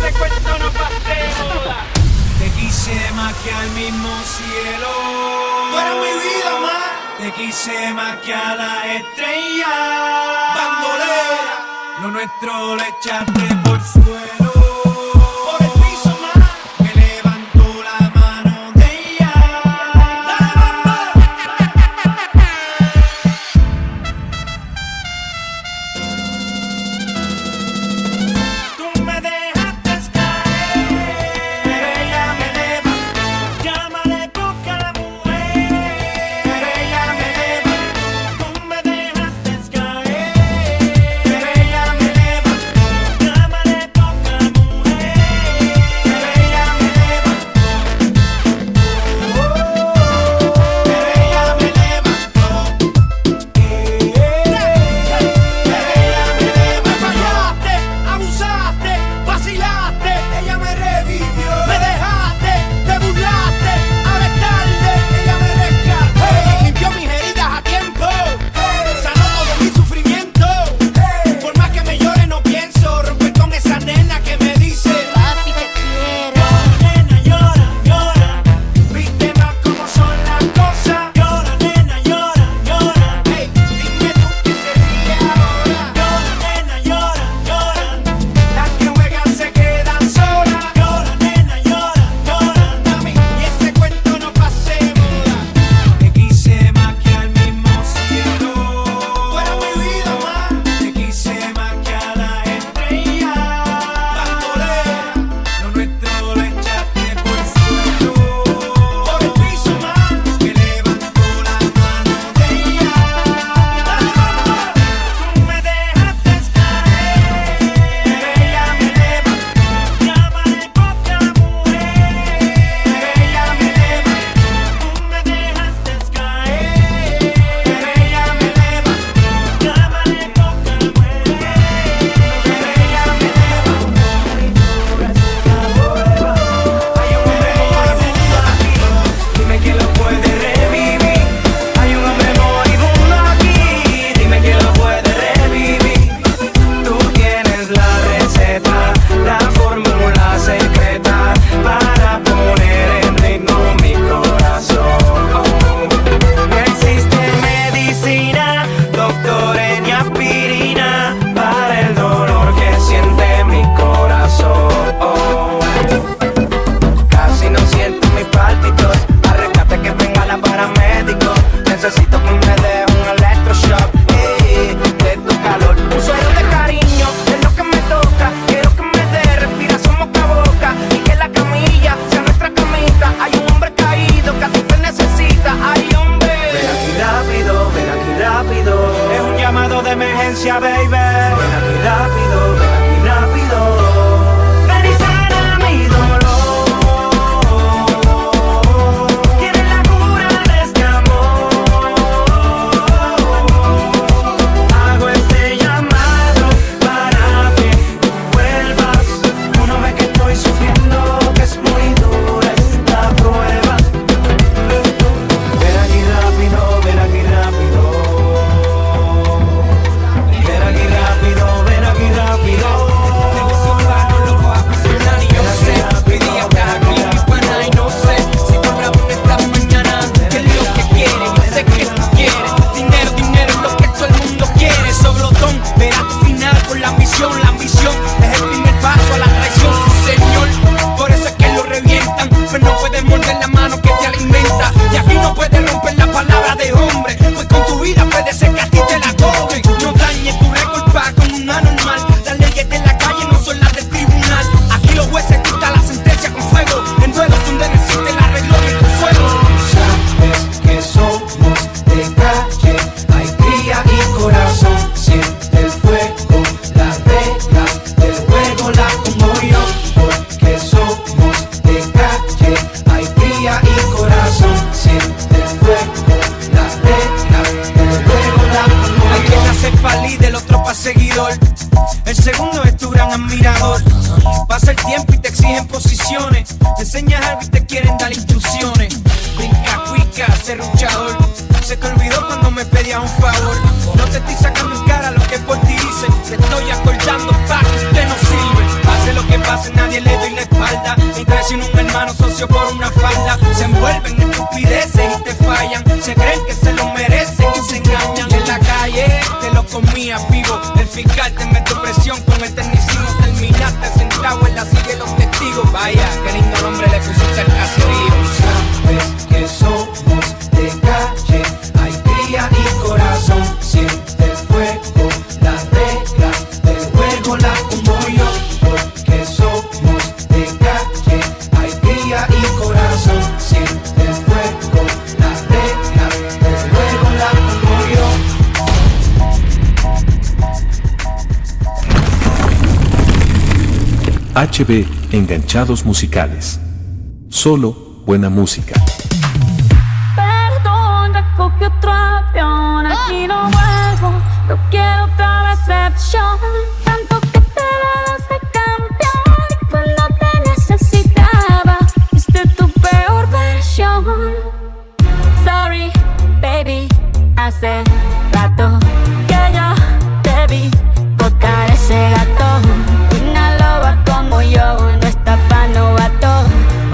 este cuento no pase moda. Te quise más que al mismo cielo. Tú eres mi vida más. Te quise más que a la estrella. Bandolera. Lo nuestro lo echaste por suelo. Por el piso más. Me levantó la mano de ella. Dale, mamá. Tú me dejaste caer, Pero ella me levantó. llámale poca la mujer. Pero ella me levantó. Tú me dejaste caer, Pero ella me levantó. llámale poca la mujer. Pero ella me levantó. Pero ella me levantó. Me fallaste, abusaste, vacilaste, ella me revivió. Me dejaste, te burlaste, ahora es tarde, ella me rescató. Limpió mis heridas a tiempo, sanó todo mi sufrimiento. Por más que me llore no pienso romper con esa nena que me dice: Papi, te quiero. nena, llora, llora. Viste más cómo son las cosas. Llora, nena, llora, llora. Hey, dime tú qué sería ahora. Llora, nena, llora, llora. Las que juegan se quedan solas. Llora, nena, llora, llora. Mami, y ese cuento no pase moda. Te quise más que al mismo cielo. Tú eres mi vida más. Te quise más que a la estrella. Bandolera. Lo nuestro lo echaste por suelo. Por el piso más. Me levantó la mano de ella. Tú me dejaste caer. Pero ella me levantó. Llámale poca mujer. Pero ella me levantó. Tú me dejaste caer. Pero ella me levantó. Llámale poca mujer. Pero ella me Hay un hombre moribundo aquí. Dime quién lo puede revivir. Hay un hombre moribundo aquí. Dime quién lo puede revivir. Tú tienes la receta, la fórmula secreta para poner en ritmo mi corazón. No existe medicina, doctores ni aspirina para el dolor que siente mi corazón. Casi no siento mis pálpitos. Arrescate que venga la paramédico. Necesito que me dé un electroshock de tu calor. Un suero de cariño es lo que me toca. Quiero que me dé respiración boca a boca y que la camilla sea nuestra camita. Hay un hombre caído que a ti te necesita. Hay hombre. Ven aquí rápido, ven aquí rápido. Es un llamado de emergencia, baby. Ven aquí rápido, ven aquí rápido. Ven y sana mi dolor. Tienes la cura de este amor. Hago este llamado para que tú vuelvas. Uno ve que estoy sufriendo, que es muy dura esta prueba. Ven aquí rápido, ven aquí rápido. Ven aquí rápido, ven aquí rápido. La ambición es el primer paso a la traición, señor. Por eso es que lo revientan, pero no puedes morder la mano que te alimenta. Y aquí no puedes romper la palabra de hombre, pues con tu vida puede ser que a ti te la cobren. No dañes tu récord pa' con un anormal. Las leyes de la calle no son las del tribunal. Aquí los jueces dictan la sentencia con fuego, en duelos donde no existe el arreglo ni consuelo. Sabes que somos de calle, hay cría y corazón. Siente el fuego, las reglas del juego las pongo yo. Porque somos de calle, hay cría y corazón. Siente el fuego, las reglas del juego las pongo Hay yo. quien nace pa' líder, el otro pa' seguidor. El segundo es tu gran admirador. Pasa el tiempo y te exigen posiciones. Te enseñas algo y te quieren dar instrucciones. Brinca, cuica, serruchador. Se te olvidó cuando me pedías un favor. No te estoy sacando en cara lo que por ti dicen. Te estoy acordando pa' que usted no sirve. Pase lo que pase, nadie los socios por una falda. Se envuelven en estupideces y te fallan. Se creen que se lo merecen y se engañan. En la calle te lo comías vivo. El fiscal te metió presión con el tecnicismo. Terminaste sentado en la silla de los testigos. Vaya, qué lindo nombre le pusiste al caserío. Sabes que somos de calle, hay cría y corazón. Siente el fuego, las reglas del juego las pongo yo. Porque somos de calle, hay cría y corazón. Siente el fuego, las reglas del juego las pongo yo. HB Enganchados Musicales. Solo buena música. Perdón, recogí otro avión, aquí no vuelvo, no quiero otra recepción. Tanto que te das de campeón y cuando te necesitaba, viste tu peor versión. Sorry, baby, hace rato que yo te vi botar ese gato. Una loba como yo no está pa' novato.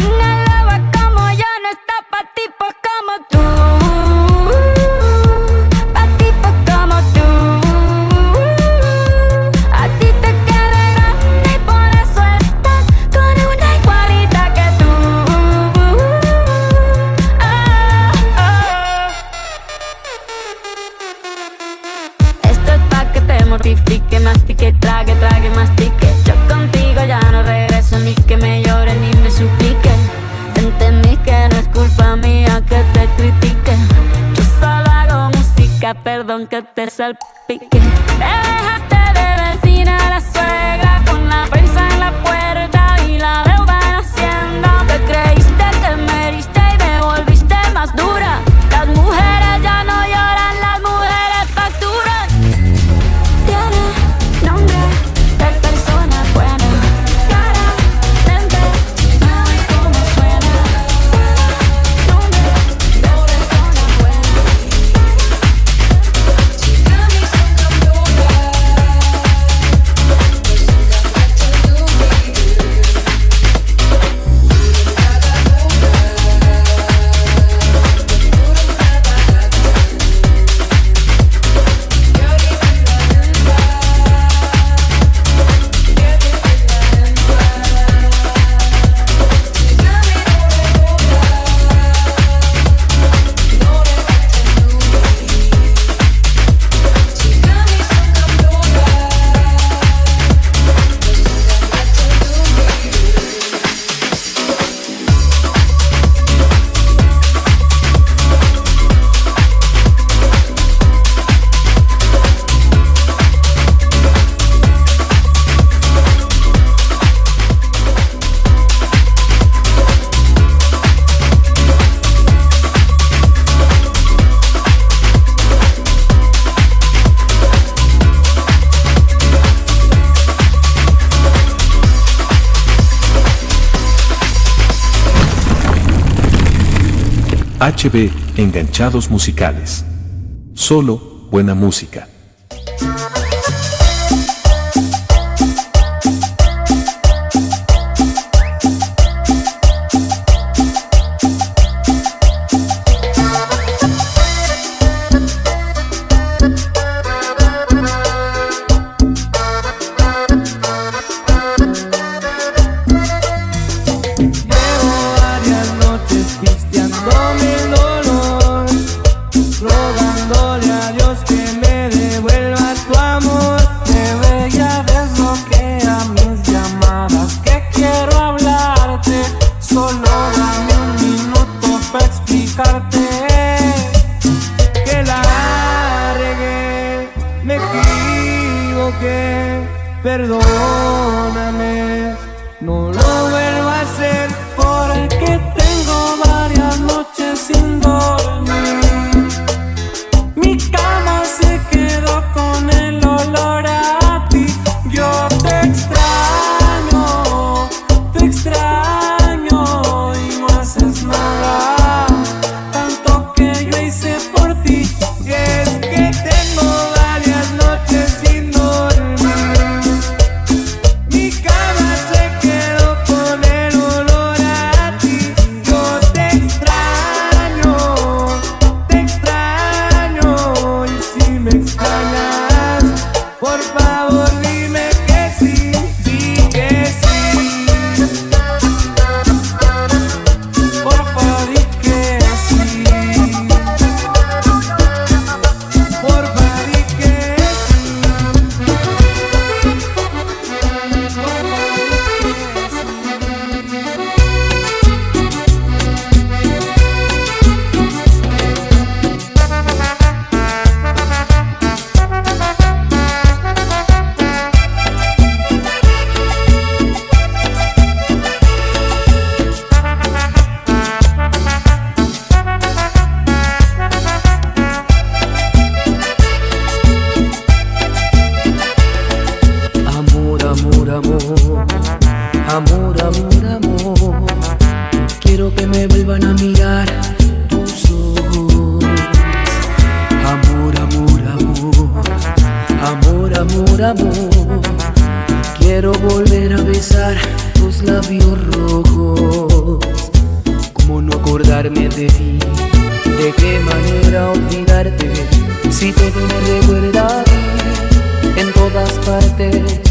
Una loba como yo no está pa' tipos como tú. Pa' tipos como tú. A ti te queda grande y por eso estás con una igualita que tú. Esto es pa' que te mortifique, mastique, trague, trague, mastique. Yo contigo ya no regreso, ni que me llore ni me suplique. Entendí que no es culpa mía que te critique. Yo solo hago música, perdón que te salpique. Te dejaste de vecina a la suegra con la prensa en la puerta y la deuda en Hacienda. Te creíste que me heriste y me volviste más dura. Las mujeres ya no lloran, las mujeres facturan. Tiene nombre de persona buena. Claramente no es como suena. Tiene nombre de persona buena. HB Enganchados Musicales. Solo buena música. Rogándole a Dios que me devuelva tu amor. Me ve y desbloquea mis llamadas, que quiero hablarte. Solo dame un minuto para explicarte que la regué, me equivoqué. Perdóname, no lo vuelvo a hacer porque tengo varias noches sin dormir. Mi cama se quedó con el olor a ti. Yo te extraño y no haces nada. Tanto que yo hice por ti. Y es que tengo varias noches sin dormir. Mi cama se quedó con el olor a ti. Amor, amor, amor, quiero que me vuelvan a mirar tus ojos. Amor, amor, amor, amor, amor, amor, quiero volver a besar tus labios rojos. ¿Cómo no acordarme de ti? ¿De qué manera olvidarte? Si todo me recuerda a ti, en todas partes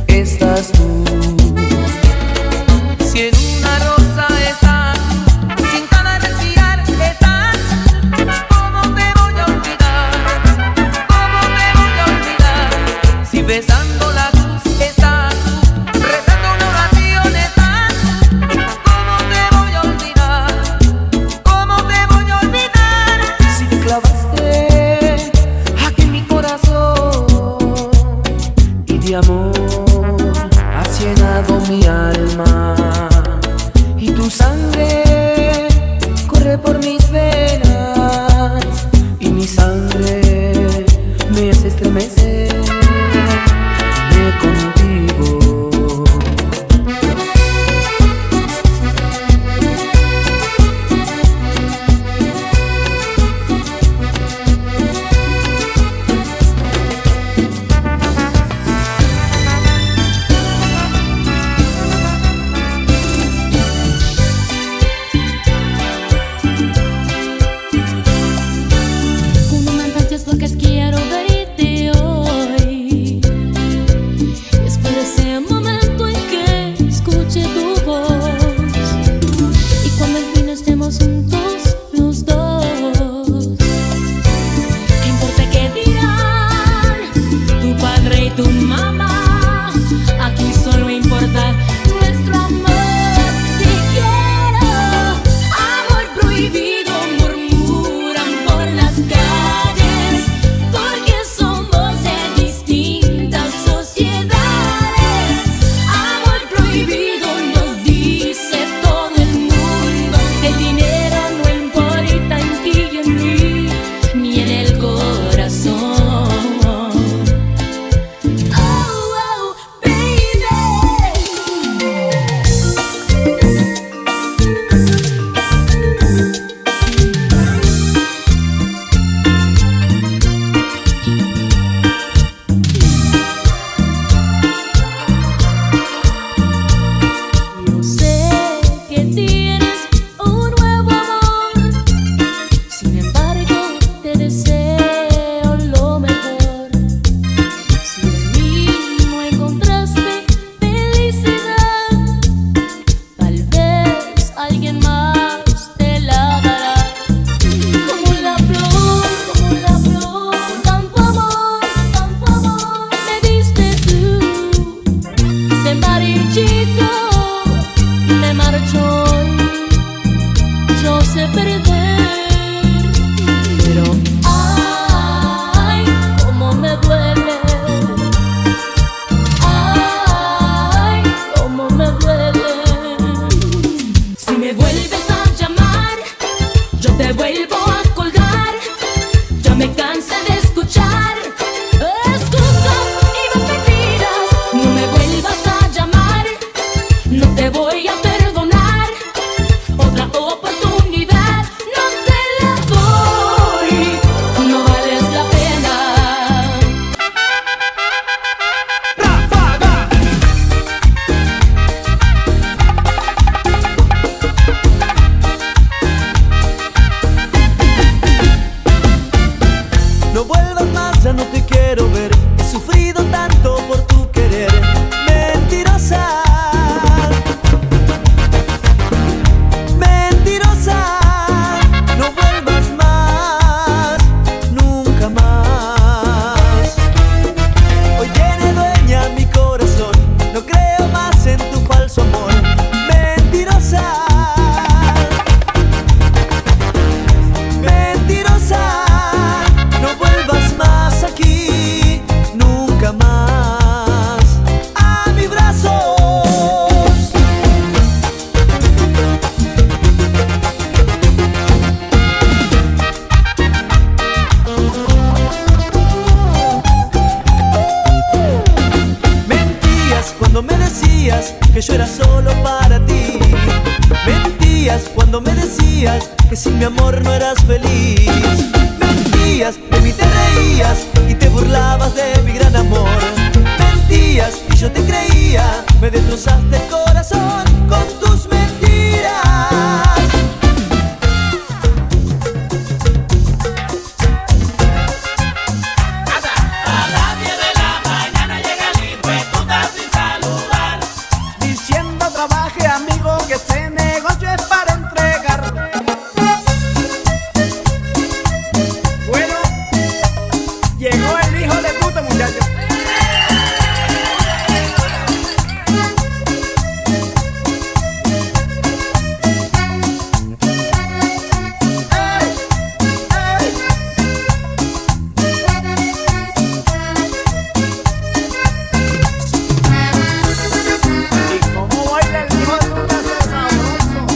estás tú. Si en una rosa estás, sin cada respirar estás, ¿cómo te voy a olvidar? ¿Cómo te voy a olvidar? Si besando la cruz estás, rezando una oración estás, ¿cómo te voy a olvidar? ¿Cómo te voy a olvidar? Si te clavaste aquí en mi corazón y de amor has llenado mi alma, y tu sangre corre por mis venas, y mi sangre me hace estremecer contigo. decías que yo era solo para ti. Mentías cuando me decías que sin mi amor no eras feliz. Mentías, de mí te reías y te burlabas de mi gran amor. Mentías y yo te creía, me destrozaste el corazón con tus mentiras. A las 10 de la mañana llega el hijo de puta sin saludar. Diciendo trabaje amigo que este negocio es para entregar. Bueno, llegó el hijo de puta, muchachos. Y cómo baila el hijo de puta, ese sabroso.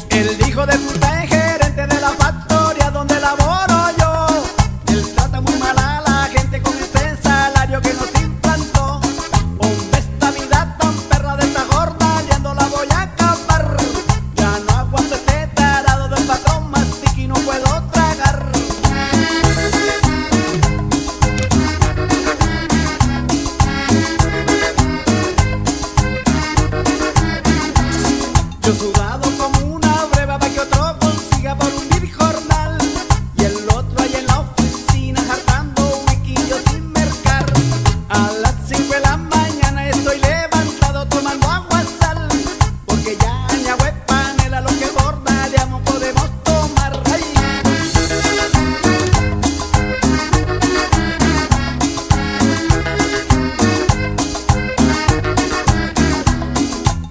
El hijo de puta es gerente de la factoria donde laboro yo. Él trata muy mal a la gente con este salario que nos implantó. Hombre, esta vida tan perra de esta jornaleando la voy a acabar. Ya no aguanto este tarado del patrón mastic y no puedo tragar. Yo sudado como una breva para que otro consiga por un mil jornal. Y el otro ahí en la oficina jartando wikillos sin mercar. A las 5 de la mañana estoy levantado tomando agua sal. Porque ya ni agua de panela lo que jornaleamos podemos tomar. ¡Ay!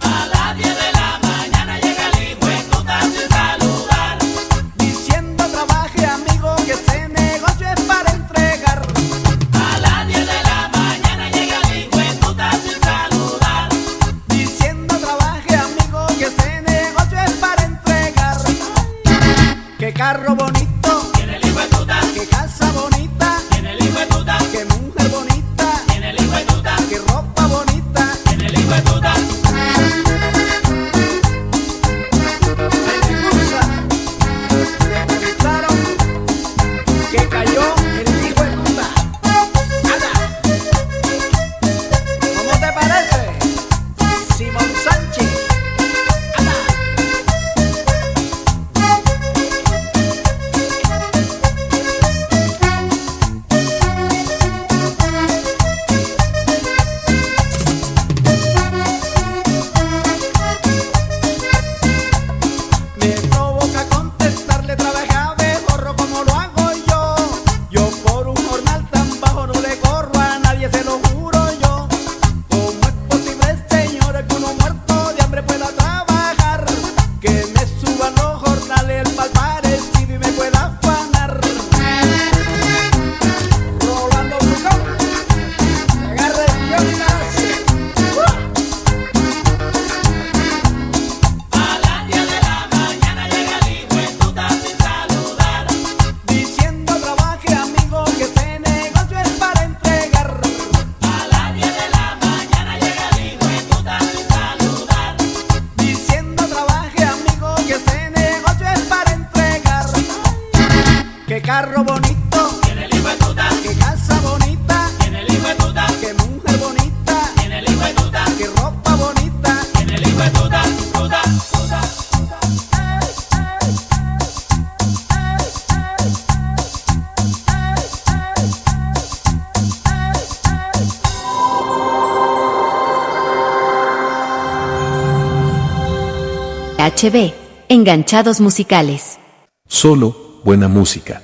A las 10 de la mañana llega el hijo de puta sin saludar. Diciendo trabaje amigo que este negocio es para entregar. A las 10 de la mañana llega el hijo de puta sin saludar. Diciendo trabaje amigo que este negocio es para entregar. Qué carro bonito, Tiene el hijo de puta, qué casa bonita, tiene el hijo de puta, qué mujer bonita, tiene el hijo de puta, qué ropa bonita. tiene el hijo de puta. Ay, me gusta. Me avisaron que cayó el hijo de puta. Anda. ¿Cómo te parece, Simón Sánchez? Anda. Me provoca contestarle, trabaja de gorro como lo hago yo. Yo por un jornal tan bajo no le corro a nadie, se lo juro yo. ¿Cómo es posible, señores, que uno muerto de hambre pueda trabajar? Que me suban los jornales el mal parecido y me pueda afanar. Rolando Brucón, agarre el guión y la hace. A las 10 de la mañana llega el hijo de puta sin saludar. Diciendo trabaje amigo que este negocio es para entregar. A las 10 de la mañana llega el hijo de puta sin saludar. Diciendo trabaje amigo que este negocio es para entregar. Qué carro bonito, Tiene el hijo de puta, qué casa bonita, tiene el hijo de puta, qué mujer bonita, tiene el hijo de puta, qué ropa bonita. tiene el hijo de puta, puta, puta. HB, enganchados musicales. Solo buena música.